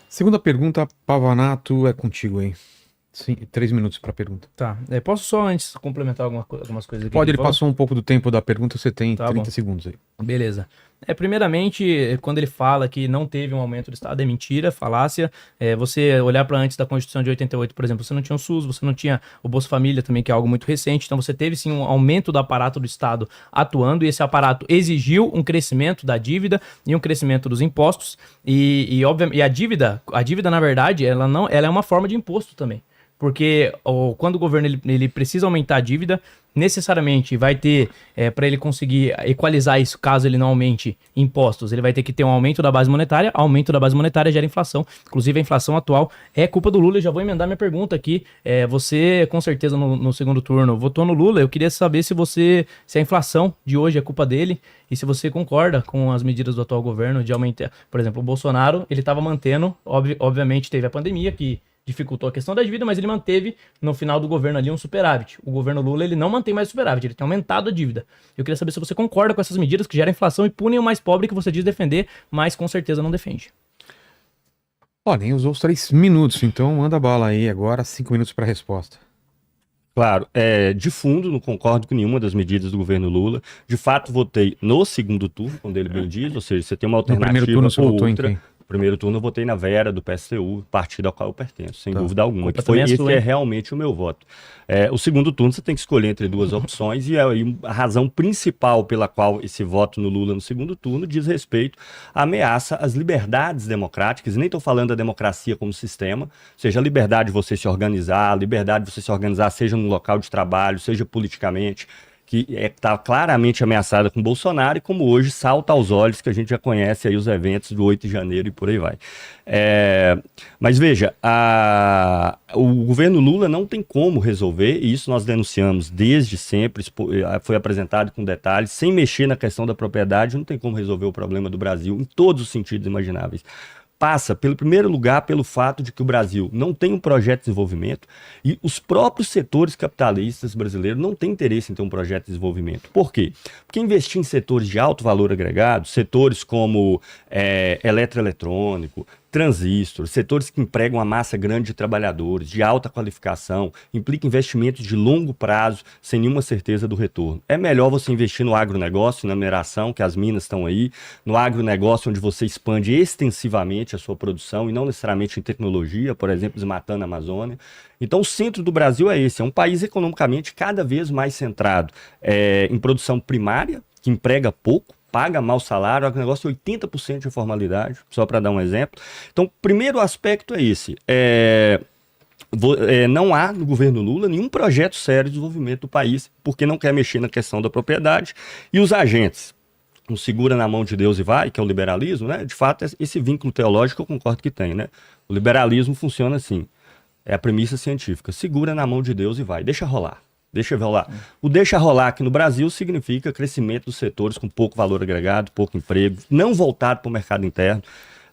Segunda pergunta, Pavanato, é contigo aí. Sim, 3 minutos para pergunta. Tá. Posso só antes complementar algumas coisas aqui que Pode, ele ele falou? passou um pouco do tempo da pergunta, você tem Tá 30 bom. segundos aí. Beleza. Primeiramente, quando ele fala que não teve um aumento do Estado, é mentira, falácia. Você olhar para antes da Constituição de 88, por exemplo, você não tinha o SUS, você não tinha o Bolsa Família também, que é algo muito recente. Então você teve sim um aumento do aparato do Estado atuando, e esse aparato exigiu um crescimento da dívida e um crescimento dos impostos. E a dívida, na verdade, ela é uma forma de imposto também. Porque quando o governo ele precisa aumentar a dívida, necessariamente vai ter, para ele conseguir equalizar isso, caso ele não aumente impostos, ele vai ter que ter um aumento da base monetária. Aumento da base monetária gera inflação. Inclusive, a inflação atual é culpa do Lula. Eu já vou emendar minha pergunta aqui. Você, com certeza, no segundo turno, votou no Lula. Eu queria saber se a inflação de hoje é culpa dele e se você concorda com as medidas do atual governo de aumentar. Por exemplo, o Bolsonaro, ele estava mantendo, obviamente teve a pandemia que dificultou a questão da dívida, mas ele manteve no final do governo ali um superávit. O governo Lula, ele não mantém mais superávit, ele tem aumentado a dívida. Eu queria saber se você concorda com essas medidas que geram inflação e punem o mais pobre, que você diz defender, mas com certeza não defende. Ó, nem usou os 3 minutos, então manda bala aí agora, 5 minutos para resposta. Claro, de fundo não concordo com nenhuma das medidas do governo Lula. De fato, votei no segundo turno, quando ele bem diz, ou seja, você tem uma No primeiro alternativa turno você ou votou em outra. quem? No primeiro turno eu votei na Vera, do PSTU, partido ao qual eu pertenço, sem Tá. dúvida alguma. Culpa Que foi também é esse sua, é hein? realmente o meu voto. O segundo turno você tem que escolher entre duas opções, e aí a razão principal pela qual esse voto no Lula no segundo turno diz respeito à ameaça às liberdades democráticas, e nem estou falando da democracia como sistema, ou seja, a liberdade de você se organizar, a liberdade de você se organizar, seja no local de trabalho, seja politicamente, que está claramente ameaçada com Bolsonaro, e como hoje salta aos olhos que a gente já conhece aí os eventos do 8 de janeiro e por aí vai. Mas veja, o governo Lula não tem como resolver, e isso nós denunciamos desde sempre, foi apresentado com detalhes, sem mexer na questão da propriedade, não tem como resolver o problema do Brasil em todos os sentidos imagináveis. Passa, pelo primeiro lugar, pelo fato de que o Brasil não tem um projeto de desenvolvimento, e os próprios setores capitalistas brasileiros não têm interesse em ter um projeto de desenvolvimento. Por quê? Porque investir em setores de alto valor agregado, setores como eletroeletrônico, transistor, setores que empregam uma massa grande de trabalhadores, de alta qualificação, implica investimentos de longo prazo, sem nenhuma certeza do retorno. É melhor você investir no agronegócio, na mineração, que as minas estão aí, no agronegócio onde você expande extensivamente a sua produção e não necessariamente em tecnologia, por exemplo, desmatando a Amazônia. Então, o centro do Brasil é esse, é um país economicamente cada vez mais centrado em produção primária, que emprega pouco, paga mau salário, o negócio é 80% de informalidade, só para dar um exemplo. Então, o primeiro aspecto é esse. Não há no governo Lula nenhum projeto sério de desenvolvimento do país, porque não quer mexer na questão da propriedade. E os agentes, não segura na mão de Deus e vai, que é o liberalismo, né? De fato, esse vínculo teológico eu concordo que tem, né? O liberalismo funciona assim, é a premissa científica, segura na mão de Deus e vai, deixa rolar. Deixa rolar. O deixa rolar aqui no Brasil significa crescimento dos setores com pouco valor agregado, pouco emprego, não voltado para o mercado interno.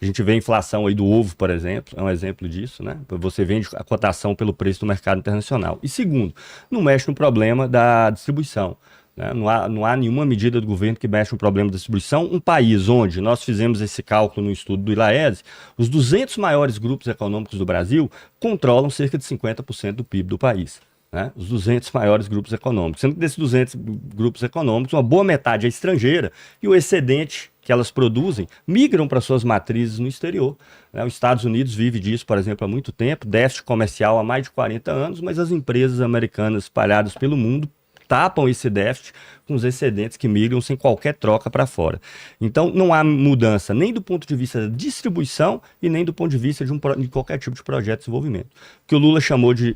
A gente vê a inflação aí do ovo, por exemplo, é um exemplo disso, né? Você vende a cotação pelo preço do mercado internacional. E segundo, não mexe no problema da distribuição. Né? Não há nenhuma medida do governo que mexa no problema da distribuição. Um país onde nós fizemos esse cálculo no estudo do ILAESE, os 200 maiores grupos econômicos do Brasil controlam cerca de 50% do PIB do país. Né? Os 200 maiores grupos econômicos. Sendo que desses 200 grupos econômicos, uma boa metade é estrangeira e o excedente que elas produzem migram para suas matrizes no exterior. Né? Os Estados Unidos vive disso, por exemplo, há muito tempo, déficit comercial há mais de 40 anos, mas as empresas americanas espalhadas pelo mundo tapam esse déficit com os excedentes que migram sem qualquer troca para fora. Então, não há mudança nem do ponto de vista da distribuição e nem do ponto de vista de qualquer tipo de projeto de desenvolvimento. O que o Lula chamou de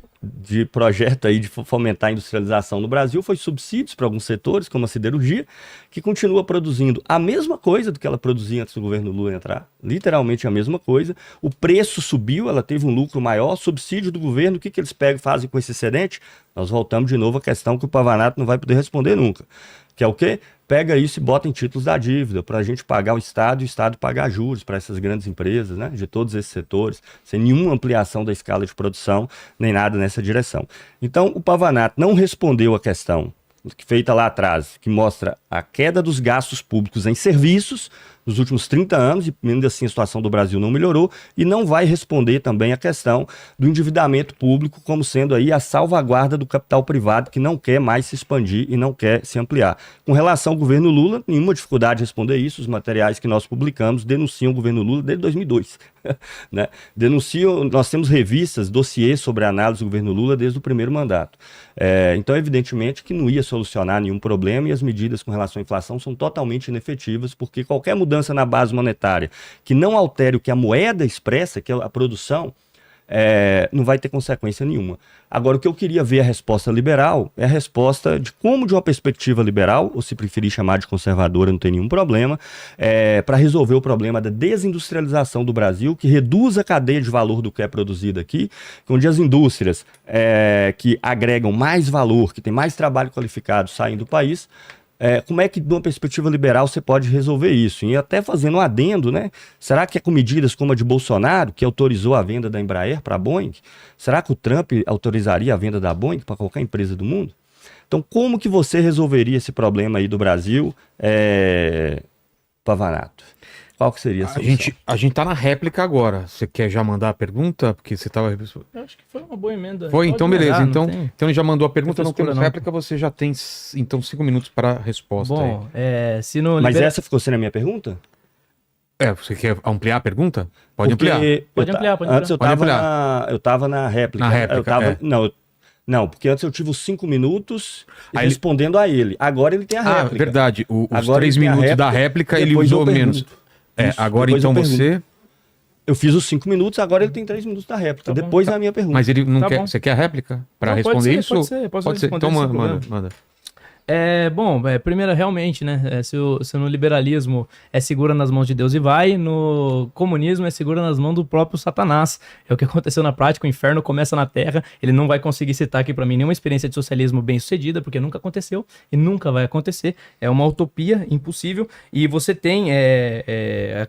projeto aí de fomentar a industrialização no Brasil foi subsídios para alguns setores, como a siderurgia, que continua produzindo a mesma coisa do que ela produzia antes do governo Lula entrar, literalmente a mesma coisa. O preço subiu, ela teve um lucro maior, subsídio do governo, o que eles pegam e fazem com esse excedente? Nós voltamos de novo à questão que o Pavanato não vai poder responder nunca. Que é o quê? Pega isso e bota em títulos da dívida, para a gente pagar o Estado e o Estado pagar juros para essas grandes empresas, né, de todos esses setores, sem nenhuma ampliação da escala de produção, nem nada nessa direção. Então, o Pavanato não respondeu a questão feita lá atrás, que mostra a queda dos gastos públicos em serviços nos últimos 30 anos, e ainda assim a situação do Brasil não melhorou, e não vai responder também a questão do endividamento público como sendo aí a salvaguarda do capital privado, que não quer mais se expandir e não quer se ampliar. Com relação ao governo Lula, nenhuma dificuldade de responder isso. Os materiais que nós publicamos denunciam o governo Lula desde 2002. Né? Denunciam, nós temos revistas, dossiês sobre a análise do governo Lula desde o primeiro mandato. Então, evidentemente que não ia solucionar nenhum problema, e as medidas com relação à inflação são totalmente inefetivas, porque qualquer mudança na base monetária que não altere o que a moeda expressa, que é a produção, não vai ter consequência nenhuma. Agora, o que eu queria ver a resposta liberal é a resposta de como, de uma perspectiva liberal, ou se preferir chamar de conservadora, não tem nenhum problema, para resolver o problema da desindustrialização do Brasil, que reduz a cadeia de valor do que é produzido aqui, onde as indústrias que agregam mais valor, que tem mais trabalho qualificado, saem do país. Como é que, de uma perspectiva liberal, você pode resolver isso? E até fazendo um adendo, né? Será que é com medidas como a de Bolsonaro, que autorizou a venda da Embraer para a Boeing? Será que o Trump autorizaria a venda da Boeing para qualquer empresa do mundo? Então, como que você resolveria esse problema aí do Brasil, Pavanato? Qual que seria a solução? A gente tá na réplica agora. Você quer já mandar a pergunta? Porque você tava... Eu acho que foi uma boa emenda. Foi? Pode então emendar, beleza. Então ele já mandou a pergunta, não temos não. réplica, você já tem então 5 minutos para a resposta. Bom, aí. Mas essa ficou sendo a minha pergunta? Você quer ampliar a pergunta? Pode ampliar. Pode ampliar. Antes eu estava na réplica. Na réplica, Não, porque antes eu tive os 5 minutos respondendo a ele. Agora ele tem a réplica. Verdade. Os 3 minutos da réplica ele usou menos. Agora então você... Eu fiz os 5 minutos, agora ele tem 3 minutos da réplica. Depois é a minha pergunta. Mas ele não quer... Você quer a réplica para responder isso? Pode ser. Então manda. Primeiro, realmente, né? Se no liberalismo é segura nas mãos de Deus e vai, no comunismo é segura nas mãos do próprio Satanás. É o que aconteceu na prática, o inferno começa na Terra. Ele não vai conseguir citar aqui para mim nenhuma experiência de socialismo bem sucedida, porque nunca aconteceu e nunca vai acontecer. É uma utopia impossível. E você tem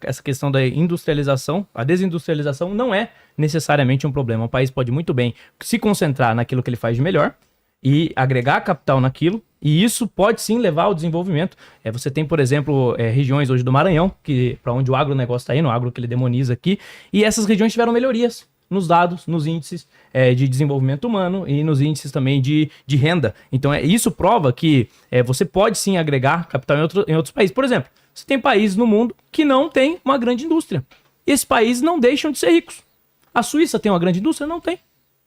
essa questão da industrialização. A desindustrialização não é necessariamente um problema. O país pode muito bem se concentrar naquilo que ele faz de melhor e agregar capital naquilo, e isso pode sim levar ao desenvolvimento. Você tem, por exemplo, regiões hoje do Maranhão, para onde o agronegócio está indo, o agro que ele demoniza aqui, e essas regiões tiveram melhorias nos dados, nos índices de desenvolvimento humano e nos índices também de renda. Então, isso prova que você pode sim agregar capital em outros países. Por exemplo, você tem países no mundo que não tem uma grande indústria. Esses países não deixam de ser ricos. A Suíça tem uma grande indústria? Não tem.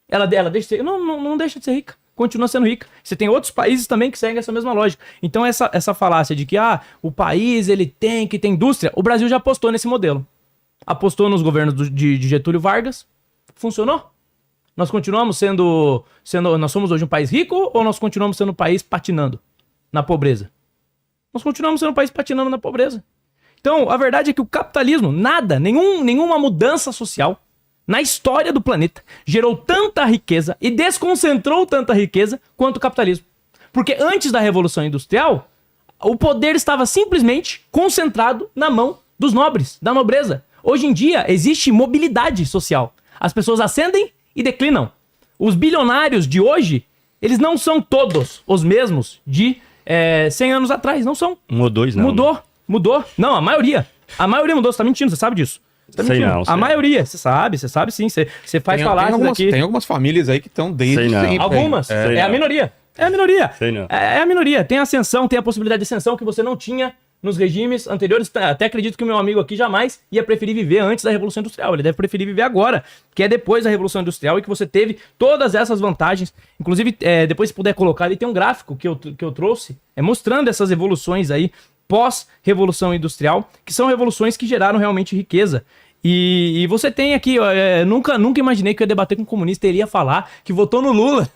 Ela deixa de ser, não deixa de ser rica. Continua sendo rica. Você tem outros países também que seguem essa mesma lógica. Então essa falácia de que o país ele tem que ter indústria, o Brasil já apostou nesse modelo. Apostou nos governos de Getúlio Vargas, funcionou. Nós continuamos nós somos hoje um país rico ou nós continuamos sendo um país patinando na pobreza? Nós continuamos sendo um país patinando na pobreza. Então a verdade é que o capitalismo, nenhuma mudança social na história do planeta, gerou tanta riqueza e desconcentrou tanta riqueza quanto o capitalismo. Porque antes da Revolução Industrial, o poder estava simplesmente concentrado na mão dos nobres, da nobreza. Hoje em dia, existe mobilidade social. As pessoas ascendem e declinam. Os bilionários de hoje, eles não são todos os mesmos de 100 anos atrás, não são. Um ou dois, não. Mudou. Não, a maioria. A maioria mudou, você tá mentindo, você sabe disso. Sei não, a maioria, você sabe sim. Você faz falar aqui. Tem algumas famílias aí que estão desde sempre. Algumas. É a minoria. É a minoria. Tem ascensão, tem a possibilidade de ascensão que você não tinha nos regimes anteriores. Até acredito que o meu amigo aqui jamais ia preferir viver antes da Revolução Industrial. Ele deve preferir viver agora, que é depois da Revolução Industrial e que você teve todas essas vantagens. Inclusive, depois se puder colocar ali, tem um gráfico que eu trouxe mostrando essas evoluções aí pós-Revolução Industrial, que são revoluções que geraram realmente riqueza. E você tem aqui, nunca imaginei que eu ia debater com um comunista e ele ia falar que votou no Lula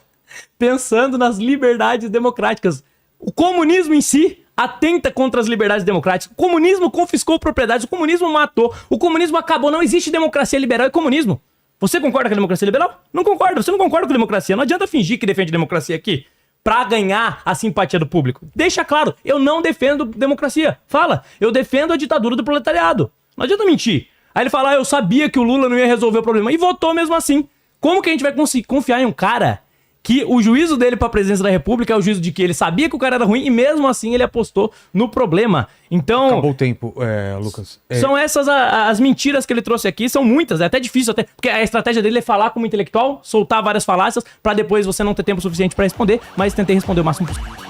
pensando nas liberdades democráticas. O comunismo em si atenta contra as liberdades democráticas. O comunismo confiscou propriedades, o comunismo matou, o comunismo acabou. Não existe democracia liberal e comunismo. Você concorda com a democracia liberal? Não concorda. Você não concorda com a democracia. Não adianta fingir que defende democracia aqui pra ganhar a simpatia do público. Deixa claro, eu não defendo democracia. Fala, eu defendo a ditadura do proletariado. Não adianta mentir. Aí ele fala, eu sabia que o Lula não ia resolver o problema. E votou mesmo assim. Como que a gente vai confiar em um cara que o juízo dele pra presidência da República é o juízo de que ele sabia que o cara era ruim e mesmo assim ele apostou no problema. Então... Acabou o tempo, Lucas. São essas as mentiras que ele trouxe aqui, são muitas, é até difícil, porque a estratégia dele é falar como intelectual, soltar várias falácias, pra depois você não ter tempo suficiente pra responder, mas tentei responder o máximo possível.